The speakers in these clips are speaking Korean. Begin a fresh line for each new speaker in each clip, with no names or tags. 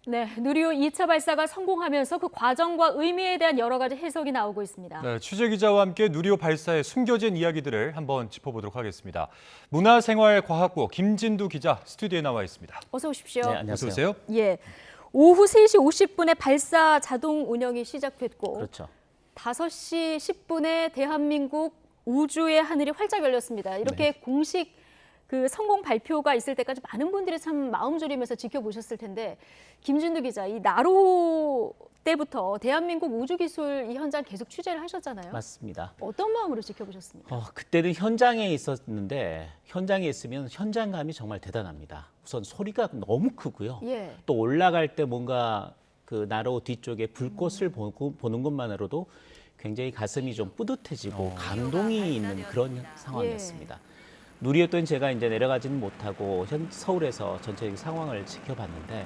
네, 누리호 2차 발사가 성공하면서 그 과정과 의미에 대한 여러 가지 해석이 나오고 있습니다.
네, 취재 기자와 함께 누리호 발사의 숨겨진 이야기들을 한번 짚어보도록 하겠습니다. 문화생활과학부 김진두 기자 스튜디오에 나와 있습니다.
어서 오십시오.
네, 안녕하세요.
어서 오세요.
예, 오후 3시 50분에 발사 자동 운영이 시작됐고
그렇죠.
5시 10분에 대한민국 우주의 하늘이 활짝 열렸습니다. 이렇게 공식 그 성공 발표가 있을 때까지 많은 분들이 참 마음 졸이면서 지켜보셨을 텐데 김진두 기자, 이 나로 때부터 대한민국 우주기술 이 현장 계속 취재를 하셨잖아요.
맞습니다.
어떤 마음으로 지켜보셨습니까?
그때는 현장에 있었는데 현장에 있으면 현장감이 정말 대단합니다. 우선 소리가 너무 크고요.
예.
또 올라갈 때 뭔가 그 나로 뒤쪽에 불꽃을 보는 것만으로도 굉장히 가슴이 좀 뿌듯해지고 감동이 있는 그런 상황이었습니다. 누리호 때는 제가 이제 내려가지는 못하고 서울에서 전체적인 상황을 지켜봤는데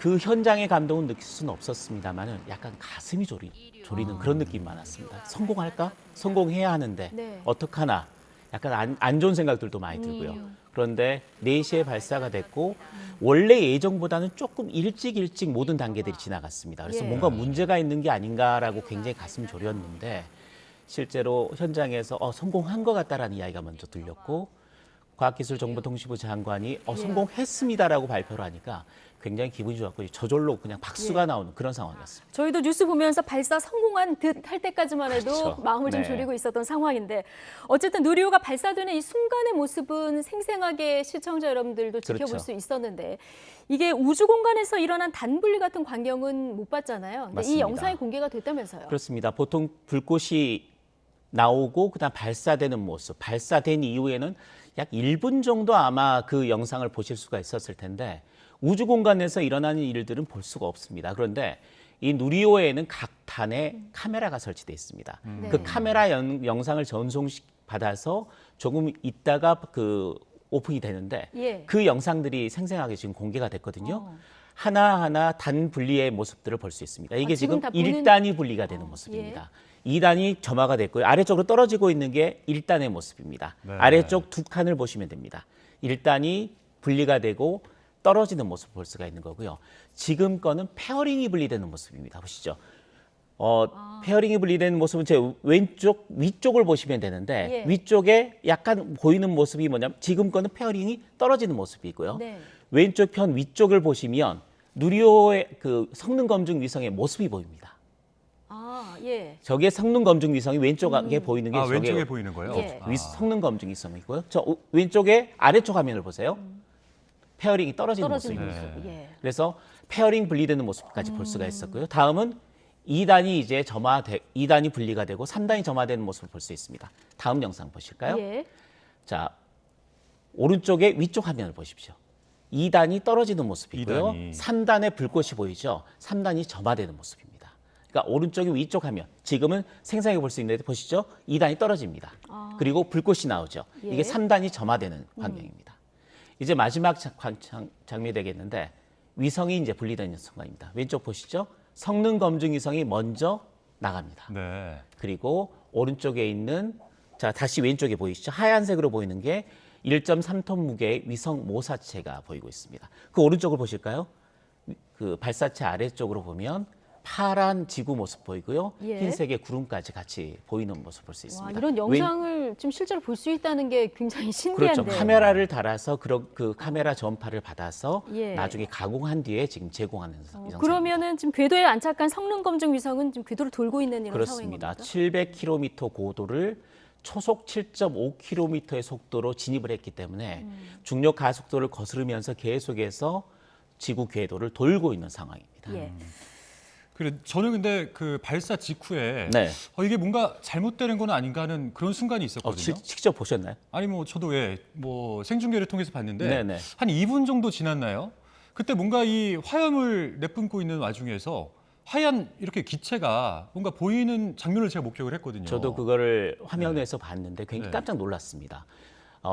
그 현장의 감동은 느낄 수는 없었습니다만은 약간 가슴이 졸이는 그런 느낌이 많았습니다. 성공할까? 성공해야 하는데
네.
어떡하나? 약간 안 좋은 생각들도 많이 들고요. 그런데 4시에 발사가 됐고 원래 예정보다는 조금 일찍 모든 단계들이 지나갔습니다. 그래서
예.
뭔가 문제가 있는 게 아닌가라고 굉장히 가슴 졸였는데 실제로 현장에서 성공한 것 같다라는 이야기가 먼저 들렸고 과학기술정보통신부 장관이 성공했습니다라고 발표를 하니까 굉장히 기분이 좋았고 저절로 그냥 박수가 나오는 그런 상황이었습니다.
저희도 뉴스 보면서 발사 성공한 듯 할 때까지만 해도
그렇죠.
마음을 좀
네.
졸이고 있었던 상황인데 어쨌든 누리호가 발사되는 이 순간의 모습은 생생하게 시청자 여러분들도 지켜볼
그렇죠.
수 있었는데 이게 우주 공간에서 일어난 단분리 같은 광경은 못 봤잖아요. 근데 이
맞습니다.
영상이 공개가 됐다면서요.
그렇습니다. 보통 불꽃이 나오고 그다음 발사되는 모습, 발사된 이후에는 약 1분 정도 아마 그 영상을 보실 수가 있었을 텐데 우주 공간에서 일어나는 일들은 볼 수가 없습니다. 그런데 이 누리호에는 각 단에 카메라가 설치되어 있습니다.
네.
그 카메라 영상을 받아서 조금 있다가 그 오픈이 되는데
예.
그 영상들이 생생하게 지금 공개가 됐거든요. 하나하나 단 분리의 모습들을 볼 수 있습니다. 이게
지금
지금
다 보는-
1단이 분리가 되는 모습입니다. 2단이 점화가 됐고요. 아래쪽으로 떨어지고 있는 게 1단의 모습입니다.
네.
아래쪽 두 칸을 보시면 됩니다. 1단이 분리가 되고 떨어지는 모습을 볼 수가 있는 거고요. 지금 거는 페어링이 분리되는 모습입니다. 보시죠. 페어링이 분리되는 모습은 제 왼쪽 위쪽을 보시면 되는데
예.
위쪽에 약간 보이는 모습이 뭐냐면 지금 거는 페어링이 떨어지는 모습이고요.
네.
왼쪽 편 위쪽을 보시면 누리호의 그 성능 검증 위성의 모습이 보입니다.
아, 예.
저게 성능 검증 위성이 왼쪽에 보이는 게 저게
왼쪽에 보이는 거예요?
예.
성능 검증 위성이고요. 저 왼쪽에 아래쪽 화면을 보세요. 페어링이 떨어지는
떨어지는
모습입니다.
모습. 예.
그래서 페어링 분리되는 모습까지 볼 수가 있었고요. 다음은 2단이 이제 2단이 분리가 되고 3단이 점화되는 모습을 볼 수 있습니다. 다음 영상 보실까요?
예.
자, 오른쪽에 위쪽 화면을 보십시오. 2단이 떨어지는 모습이고요.
2단이.
3단의 불꽃이 보이죠? 3단이 점화되는 모습입니다. 그러니까 오른쪽에 위쪽 화면, 지금은 생생하게 볼 수 있는데 보시죠? 2단이 떨어집니다. 그리고 불꽃이 나오죠.
예.
이게 3단이 점화되는 광경입니다. 이제 마지막 장면이 되겠는데 위성이 이제 분리되는 순간입니다. 왼쪽 보시죠? 성능 검증 위성이 먼저 나갑니다.
네.
그리고 오른쪽에 있는 다시 왼쪽에 보이시죠? 하얀색으로 보이는 게 1.3톤 무게의 위성 모사체가 보이고 있습니다. 그 오른쪽을 보실까요? 그 발사체 아래쪽으로 보면 파란 지구 모습 보이고요.
예.
흰색의 구름까지 같이 보이는 모습 볼 수
와,
있습니다.
이런 영상을 지금 실제로 볼 수 있다는 게 굉장히 신기한데.
그렇죠. 카메라를 달아서 그 카메라 전파를 받아서
예.
나중에 가공한 뒤에 지금 제공하는 영상입니다.
그러면은 지금 궤도에 안착한 성능 검증 위성은 지금 궤도를 돌고 있는 이런
그렇습니다.
상황인 겁니까?
700km 고도를 초속 7.5km의 속도로 진입을 했기 때문에 중력 가속도를 거스르면서 계속해서 지구 궤도를 돌고 있는 상황입니다.
예.
그래 저는 근데 그 발사 직후에
네.
이게 뭔가 잘못되는 건 아닌가 하는 그런 순간이 있었거든요.
직접 보셨나요?
아니 뭐 저도 뭐 생중계를 통해서 봤는데
네네.
한 2분 정도 지났나요? 그때 뭔가 이 화염을 내뿜고 있는 와중에서 하얀 이렇게 기체가 뭔가 보이는 장면을 제가 목격을 했거든요.
저도 그거를 화면에서 봤는데 굉장히
네.
깜짝 놀랐습니다.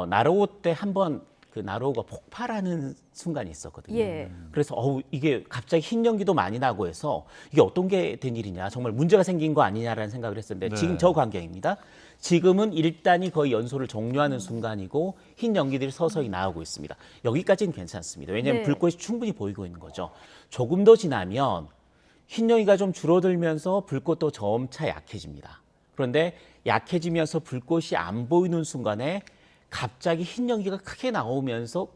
나로호 때 한번 그 나로호가 폭발하는 순간이 있었거든요.
예.
그래서 이게 갑자기 흰 연기도 많이 나고 해서 이게 어떤 게 된 일이냐, 정말 문제가 생긴 거 아니냐라는 생각을 했었는데
네.
지금 저 광경입니다. 지금은 1단이 거의 연소를 종료하는 순간이고 흰 연기들이 서서히 나오고 있습니다. 여기까지는 괜찮습니다. 왜냐하면
네.
불꽃이 충분히 보이고 있는 거죠. 조금 더 지나면 흰 연기가 좀 줄어들면서 불꽃도 점차 약해집니다. 그런데 약해지면서 불꽃이 안 보이는 순간에 갑자기 흰 연기가 크게 나오면서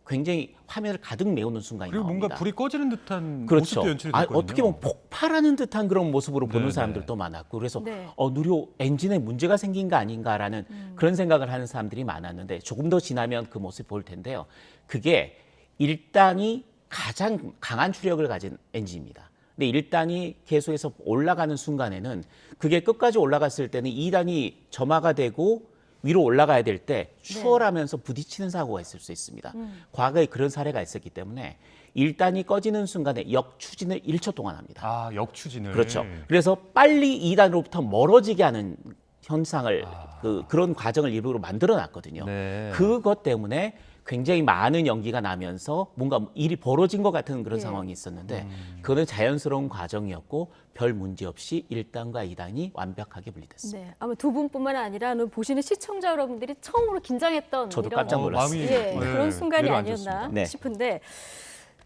굉장히 화면을 가득 메우는 순간이
그리고
나옵니다.
뭔가 불이 꺼지는 듯한
그렇죠.
모습도 연출이 됐거든요.
어떻게 보면 폭발하는 듯한 그런 모습으로 보는
네네.
사람들도 많았고 그래서
네.
누리호 엔진에 문제가 생긴 거 아닌가라는 그런 생각을 하는 사람들이 많았는데 조금 더 지나면 그 모습을 볼 텐데요. 그게 1단이 가장 강한 추력을 가진 엔진입니다. 근데 1단이 계속해서 올라가는 순간에는 그게 끝까지 올라갔을 때는 2단이 점화가 되고 위로 올라가야 될 때 추월하면서 부딪히는 사고가 있을 수 있습니다. 과거에 그런 사례가 있었기 때문에 1단이 꺼지는 순간에 역추진을 1초 동안 합니다.
아, 역추진을.
그렇죠. 그래서 빨리 2단으로부터 멀어지게 하는 현상을 그런 과정을 일부러 만들어 놨거든요.
네.
그것 때문에 굉장히 많은 연기가 나면서 뭔가 일이 벌어진 것 같은 그런
예.
상황이 있었는데 그거는 자연스러운 과정이었고 별 문제 없이 1단과 2단이 완벽하게 분리됐습니다.
네, 아마 두 분뿐만 아니라 오늘 보시는 시청자 여러분들이 처음으로 긴장했던
저도
이런
깜짝 놀랐어요.
마음이
예, 그런 순간이
내려앉았습니다.
아니었나
네.
싶은데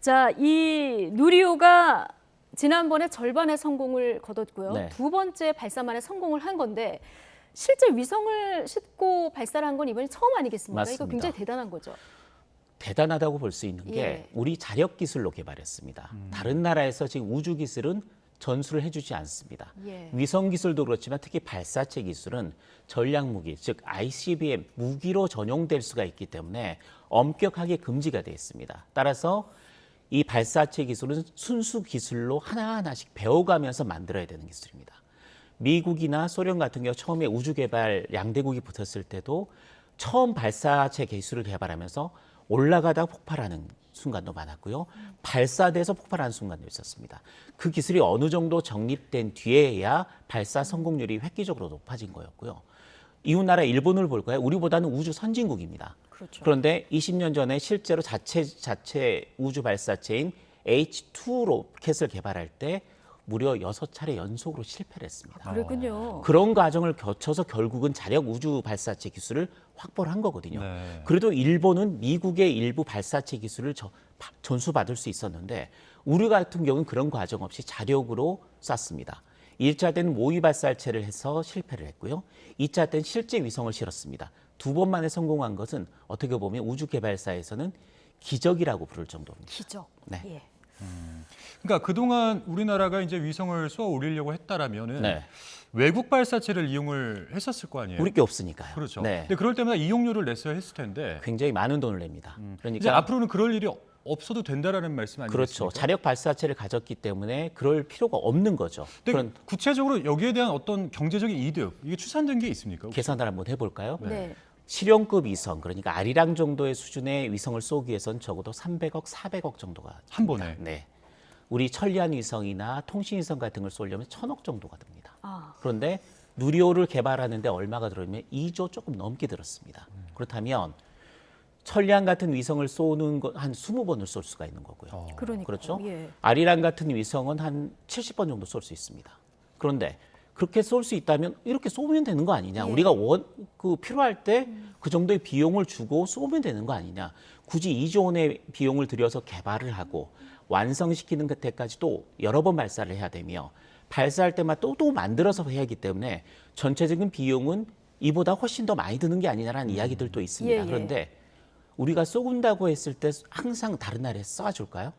자, 이 누리호가 지난번에 절반의 성공을 거뒀고요.
네.
두 번째 발사만에 성공을 한 건데 실제 위성을 싣고 발사를 한 건 이번이 처음 아니겠습니까? 이거
맞습니다.
굉장히 대단한 거죠.
대단하다고 볼 수 있는 게
예.
우리 자력 기술로 개발했습니다. 다른 나라에서 지금 우주 기술은 전수를 해주지 않습니다.
예.
위성 기술도 그렇지만 특히 발사체 기술은 전략 무기, 즉 ICBM 무기로 전용될 수가 있기 때문에 엄격하게 금지가 되어 있습니다. 따라서 이 발사체 기술은 순수 기술로 하나하나씩 배워가면서 만들어야 되는 기술입니다. 미국이나 소련 같은 경우 처음에 우주 개발 양대국이 붙었을 때도 처음 발사체 기술을 개발하면서 올라가다 폭발하는 순간도 많았고요. 발사돼서 폭발하는 순간도 있었습니다. 그 기술이 어느 정도 정립된 뒤에야 발사 성공률이 획기적으로 높아진 거였고요. 이웃 나라 일본을 볼까요? 우리보다는 우주 선진국입니다.
그렇죠.
그런데 20년 전에 실제로 자체 우주 발사체인 H2 로켓을 개발할 때 무려 6차례 연속으로 실패를 했습니다.
그랬군요.
그런 과정을 거쳐서 결국은 자력 우주 발사체 기술을 확보를 한 거거든요.
네.
그래도 일본은 미국의 일부 발사체 기술을 전수받을 수 있었는데 우리 같은 경우는 그런 과정 없이 자력으로 쐈습니다. 1차 때는 모의 발사체를 해서 실패를 했고요. 2차 때는 실제 위성을 실었습니다. 두 번 만에 성공한 것은 어떻게 보면 우주 개발사에서는 기적이라고 부를 정도입니다.
기적.
네.
예.
그러니까 그동안 우리나라가 이제 위성을 쏘아 올리려고 했다라면은
네.
외국 발사체를 이용을 했었을 거 아니에요.
우리 게 없으니까요.
그렇죠.
네.
근데 그럴 때마다 이용료를 냈어야 했을 텐데
굉장히 많은 돈을 냅니다.
이제
그러니까
앞으로는 그럴 일이 없어도 된다라는 말씀 아니겠습니까?
그렇죠. 자력 발사체를 가졌기 때문에 그럴 필요가 없는 거죠.
근데
그런
구체적으로 여기에 대한 어떤 경제적인 이득 이게 추산된 게 있습니까? 혹시?
계산을 한번 해볼까요?
네.
실용급 위성, 그러니까 아리랑 정도의 수준의 위성을 쏘기 위해서는 적어도 300억, 400억 정도가
한
듭니다.
번에?
네. 우리 천리안 위성이나 통신 위성 같은 걸 쏘려면 1000억 정도가 듭니다.
아,
그런데 누리호를 개발하는데 얼마가 들었냐면 2조 조금 넘게 들었습니다. 그렇다면 천리안 같은 위성을 쏘는 건 한 20번을 쏠 수가 있는 거고요.
그러니까.
그렇죠?
예.
아리랑 같은 위성은 한 70번 정도 쏠 수 있습니다. 그런데 그렇게 쏠 수 있다면 이렇게 쏘면 되는 거 아니냐?
예.
우리가 필요할 때 그 정도의 비용을 주고 쏘면 되는 거 아니냐? 굳이 2조 원의 비용을 들여서 개발을 하고 완성시키는 그때까지 또 여러 번 발사를 해야 되며 발사할 때마다 또 만들어서 해야 하기 때문에 전체적인 비용은 이보다 훨씬 더 많이 드는 게 아니냐라는 이야기들도 있습니다.
예, 예.
그런데 우리가 쏘군다고 했을 때 항상 다른 나라에 쏴줄까요?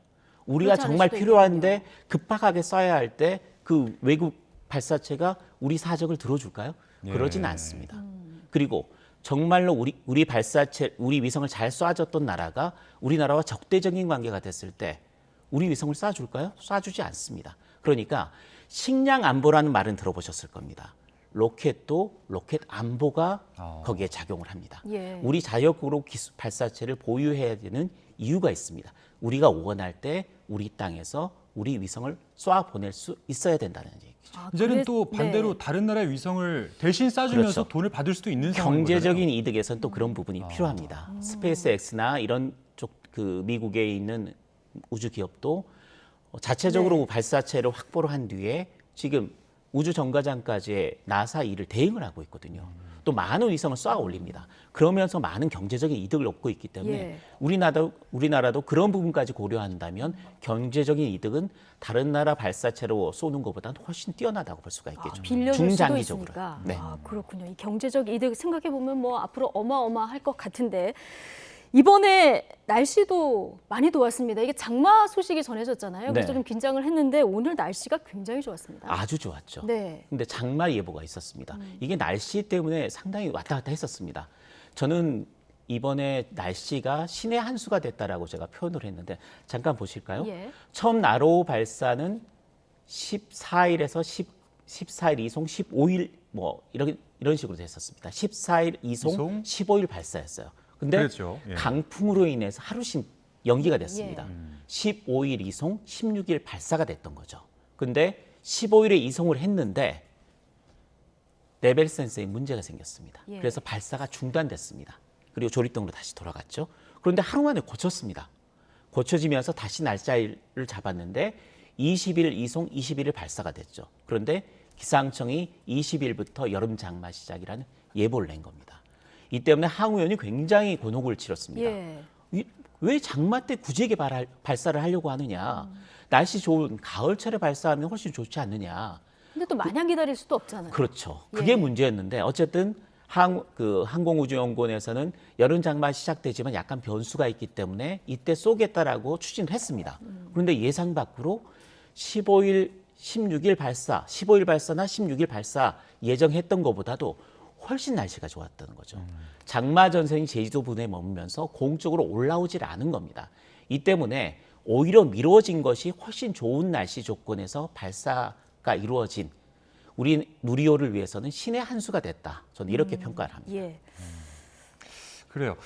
우리가
그렇지 않을
정말
수도
필요한데 급박하게 쏴야 할 때 그 외국 발사체가 우리 사정을 들어줄까요?
예.
그러진 않습니다. 그리고 정말로 우리 발사체, 우리 위성을 잘 쏴줬던 나라가 우리나라와 적대적인 관계가 됐을 때 우리 위성을 쏴줄까요? 쏴주지 않습니다. 그러니까 식량 안보라는 말은 들어보셨을 겁니다. 로켓도 로켓 안보가 거기에 작용을 합니다.
예.
우리 자력으로 발사체를 보유해야 되는 이유가 있습니다. 우리가 원할 때 우리 땅에서 우리 위성을 쏴 보낼 수 있어야 된다는 얘기죠.
아,
이제는 또
네.
반대로 다른 나라의 위성을 대신 쏴주면서
그렇죠.
돈을 받을 수도 있는 상황인
경제적인
거잖아요.
이득에선 또 그런 부분이 필요합니다. 스페이스X나 이런 쪽 그 미국에 있는 우주 기업도 자체적으로
네.
발사체를 확보를 한 뒤에 지금 우주 정거장까지의 나사 일을 대행을 하고 있거든요. 또 많은 위성을 쏘아 올립니다. 그러면서 많은 경제적인 이득을 얻고 있기 때문에
예.
우리나라도 그런 부분까지 고려한다면 경제적인 이득은 다른 나라 발사체로 쏘는 것보다는 훨씬 뛰어나다고 볼 수가 있겠죠.
빌려줄 수도
중장기적으로.
있으니까.
네.
그렇군요. 이 경제적 이득 생각해 보면 뭐 앞으로 어마어마할 것 같은데 이번에 날씨도 많이 좋았습니다. 이게 장마 소식이 전해졌잖아요. 그래서
네.
좀 긴장을 했는데 오늘 날씨가 굉장히 좋았습니다.
아주 좋았죠.
네.
근데 장마 예보가 있었습니다. 이게 날씨 때문에 상당히 왔다 갔다 했었습니다. 저는 이번에 날씨가 신의 한 수가 됐다라고 제가 표현을 했는데 잠깐 보실까요?
예.
처음 나로 발사는 14일에서 14일 이송 15일 뭐 이런 식으로 됐었습니다. 14일 이송 15일 발사였어요. 근데
그렇죠. 예.
강풍으로 인해서 하루씩 연기가 됐습니다.
예.
15일 이송, 16일 발사가 됐던 거죠. 근데 15일에 이송을 했는데 레벨 센서에 문제가 생겼습니다.
예.
그래서 발사가 중단됐습니다. 그리고 조립동으로 다시 돌아갔죠. 그런데 하루 만에 고쳤습니다. 고쳐지면서 다시 날짜를 잡았는데 20일 이송, 21일 발사가 됐죠. 그런데 기상청이 20일부터 여름 장마 시작이라는 예보를 낸 겁니다. 이 때문에 항우연이 굉장히 곤혹을 치렀습니다.
예.
왜 장마 때 굳이 발사를 하려고 하느냐? 날씨 좋은 가을철에 발사하면 훨씬 좋지 않느냐?
근데 또 마냥 기다릴 수도 없잖아요.
그렇죠. 그게
예.
문제였는데 어쨌든 항공우주연구원에서는 여름 장마 시작되지만 약간 변수가 있기 때문에 이때 쏘겠다라고 추진을 했습니다. 그런데 예상 밖으로 15일, 16일 발사, 15일 발사나 16일 발사 예정했던 것보다도 훨씬 날씨가 좋았다는 거죠. 장마 전선이 제주도 부근에 머물면서 공쪽으로 올라오질 않은 겁니다. 이 때문에 오히려 미뤄진 것이 훨씬 좋은 날씨 조건에서 발사가 이루어진 우리 누리호를 위해서는 신의 한 수가 됐다. 저는 이렇게 평가를 합니다.
예.
그래요.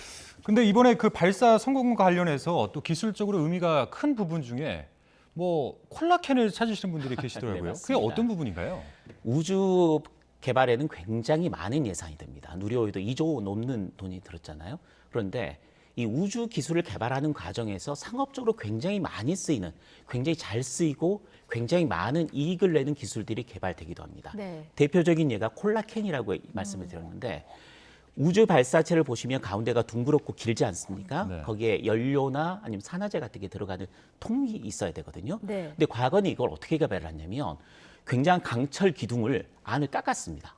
근데 이번에 그 발사 성공과 관련해서 또 기술적으로 의미가 큰 부분 중에 뭐 콜라캔을 찾으시는 분들이 계시더라고요.
네,
그게
맞습니다.
어떤 부분인가요?
우주 개발에는 굉장히 많은 예산이 됩니다. 누리호에도 2조 넘는 돈이 들었잖아요. 그런데 이 우주 기술을 개발하는 과정에서 상업적으로 굉장히 많이 쓰이는, 굉장히 잘 쓰이고 굉장히 많은 이익을 내는 기술들이 개발되기도 합니다.
네.
대표적인 예가 콜라캔이라고 말씀을 드렸는데 우주 발사체를 보시면 가운데가 둥그렇고 길지 않습니까?
네.
거기에 연료나 아니면 산화제 같은 게 들어가는 통이 있어야 되거든요.
네.
근데 과거는 이걸 어떻게 개발을 했냐면 굉장한 강철 기둥을 안을 깎았습니다.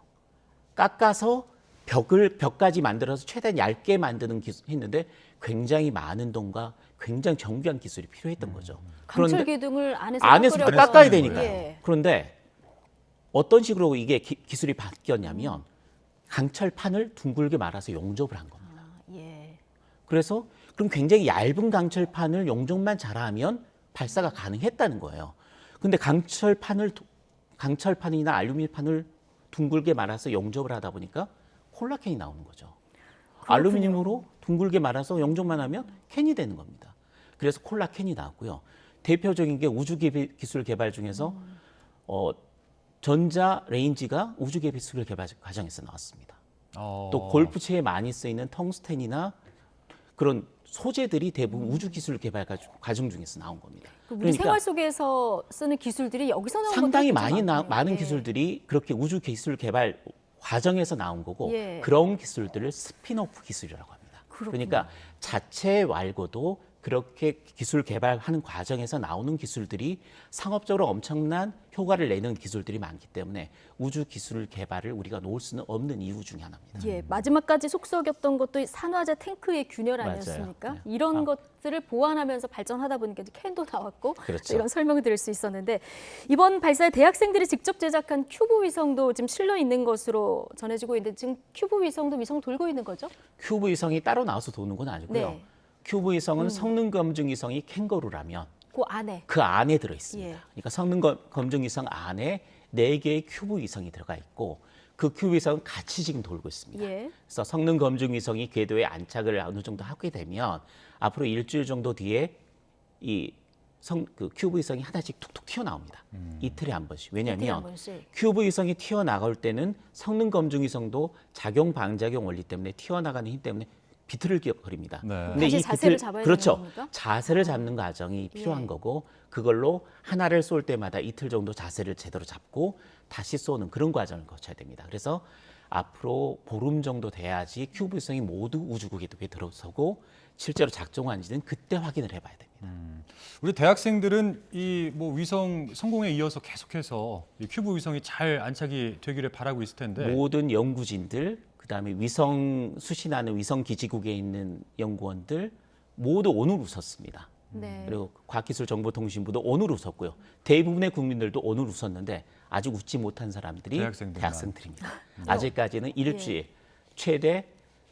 깎아서 벽까지 만들어서 최대한 얇게 만드는 기술 했는데 굉장히 많은 돈과 굉장히 정교한 기술이 필요했던 거죠.
강철 기둥을 안에서
안에서
깎으려고
깎아야
하는
되니까요.
거예요. 예.
그런데 어떤 식으로 이게 기술이 바뀌었냐면 강철판을 둥글게 말아서 용접을 한 겁니다.
예.
그래서 그럼 굉장히 얇은 강철판을 용접만 잘하면 발사가 가능했다는 거예요. 근데 강철판이나 알루미늄판을 둥글게 말아서 용접을 하다 보니까 콜라캔이 나오는 거죠. 알루미늄으로 둥글게 말아서 용접만 하면 캔이 되는 겁니다. 그래서 콜라캔이 나왔고요. 대표적인 게 우주 기술 개발 중에서 전자 레인지가 우주 기술 개발 과정에서 나왔습니다. 또 골프채에 많이 쓰이는 텅스텐이나 그런 소재들이 대부분 우주 기술 개발 과정 중에서 나온 겁니다.
우리 생활 속에서 쓰는 기술들이 여기서 나온
상당히
것들이 굉장히 많군요.
많은
예.
기술들이 그렇게 우주 기술 개발 과정에서 나온 거고
예.
그런 기술들을 스핀오프 기술이라고 합니다.
그렇군요.
그러니까 자체 말고도 그렇게 기술 개발하는 과정에서 나오는 기술들이 상업적으로 엄청난 효과를 내는 기술들이 많기 때문에 우주 기술 개발을 우리가 놓을 수는 없는 이유 중에 하나입니다.
예, 마지막까지 속썩였던 것도 이 산화제 탱크의 균열 아니었습니까?
맞아요. 네.
이런 것들을 보완하면서 발전하다 보니까 이제 캔도 나왔고
그렇죠.
이런 설명을 드릴 수 있었는데 이번 발사에 대학생들이 직접 제작한 큐브 위성도 지금 실려 있는 것으로 전해지고 있는데 지금 큐브 위성도 위성 돌고 있는 거죠?
큐브 위성이 따로 나와서 도는 건 아니고요.
네.
큐브 위성은 성능 검증 위성이 캥거루라면
그 안에.
그 안에 들어 있습니다.
예.
그러니까 성능 검증 위성 안에 4개의 큐브 위성이 들어가 있고 그 큐브 위성은 같이 지금 돌고 있습니다.
예.
그래서 성능 검증 위성이 궤도에 안착을 어느 정도 하게 되면 앞으로 일주일 정도 뒤에 그 큐브 위성이 하나씩 툭툭 튀어나옵니다. 이틀에 한 번씩.
이틀에 한
왜냐하면
번씩.
큐브 위성이 튀어나갈 때는 성능 검증 위성도 작용 방작용 원리 때문에 튀어나가는 힘 때문에 비틀거립니다.
네.
근데
다시 자세를 잡아야
그렇죠.
되는 겁니까?
자세를 잡는 과정이 필요한
예.
거고 그걸로 하나를 쏠 때마다 이틀 정도 자세를 제대로 잡고 다시 쏘는 그런 과정을 거쳐야 됩니다. 그래서 앞으로 보름 정도 돼야지 큐브 위성이 모두 우주 궤도에 들어서고 실제로 작동하는지는 그때 확인을 해봐야 됩니다.
우리 대학생들은 이 뭐 위성 성공에 이어서 계속해서 이 큐브 위성이 잘 안착이 되기를 바라고 있을 텐데
모든 연구진들, 그다음에 위성 수신하는 위성 기지국에 있는 연구원들 모두 오늘 웃었습니다.
네.
그리고 과학기술정보통신부도 오늘 웃었고요. 대부분의 국민들도 오늘 웃었는데 아직 웃지 못한 사람들이
대학생들만.
대학생들입니다. 아직까지는 일주일, 최대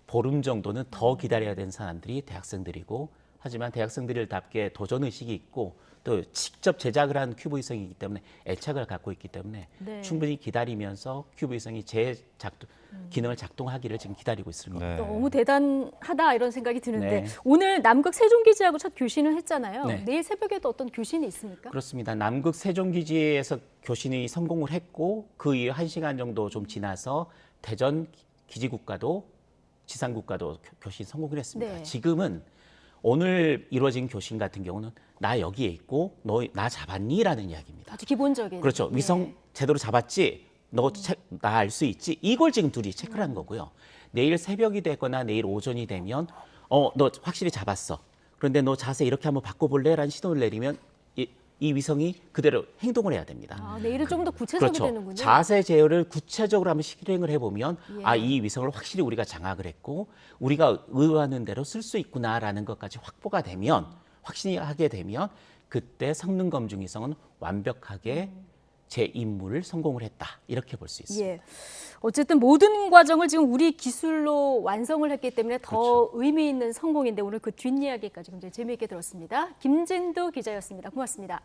보름 정도는 더 기다려야 되는 사람들이 대학생들이고 하지만 대학생들답게 도전의식이 있고 또 직접 제작을 한 큐브 위성이기 때문에 애착을 갖고 있기 때문에
네.
충분히 기다리면서 큐브 위성이 기능을 작동하기를 지금 기다리고 있습니다.
네.
너무 대단하다 이런 생각이 드는데
네.
오늘 남극 세종기지하고 첫 교신을 했잖아요.
네.
내일 새벽에도 어떤 교신이 있습니까?
그렇습니다. 남극 세종기지에서 교신이 성공을 했고 그 이후 1시간 정도 좀 지나서 대전 기지국가도 지상국가도 교신 성공을 했습니다.
네.
지금은 오늘 이루어진 교신 같은 경우는 나 여기에 있고 너 나 잡았니? 라는 이야기입니다.
아주 기본적인.
그렇죠.
예.
위성 제대로 잡았지? 너 나 알 수 있지? 이걸 지금 둘이 체크를 한 거고요. 내일 새벽이 되거나 내일 오전이 되면 너 확실히 잡았어. 그런데 너 자세 이렇게 한번 바꿔볼래? 라는 신호를 내리면 이 위성이 그대로 행동을 해야 됩니다.
아, 내일은 좀 더 구체적이
그렇죠.
되는군요.
자세 제어를 구체적으로 한번 실행을 해보면
예.
이 위성을 확실히 우리가 장악을 했고 우리가 의도하는 대로 쓸 수 있구나라는 것까지 확보가 되면 확신이 하게 되면 그때 성능 검증 위성은 완벽하게 제 임무를 성공을 했다 이렇게 볼 수 있습니다.
예. 어쨌든 모든 과정을 지금 우리 기술로 완성을 했기 때문에 더 의미 있는 성공인데 오늘 그 뒷이야기까지 굉장히 재미있게 들었습니다. 김진두 기자였습니다. 고맙습니다.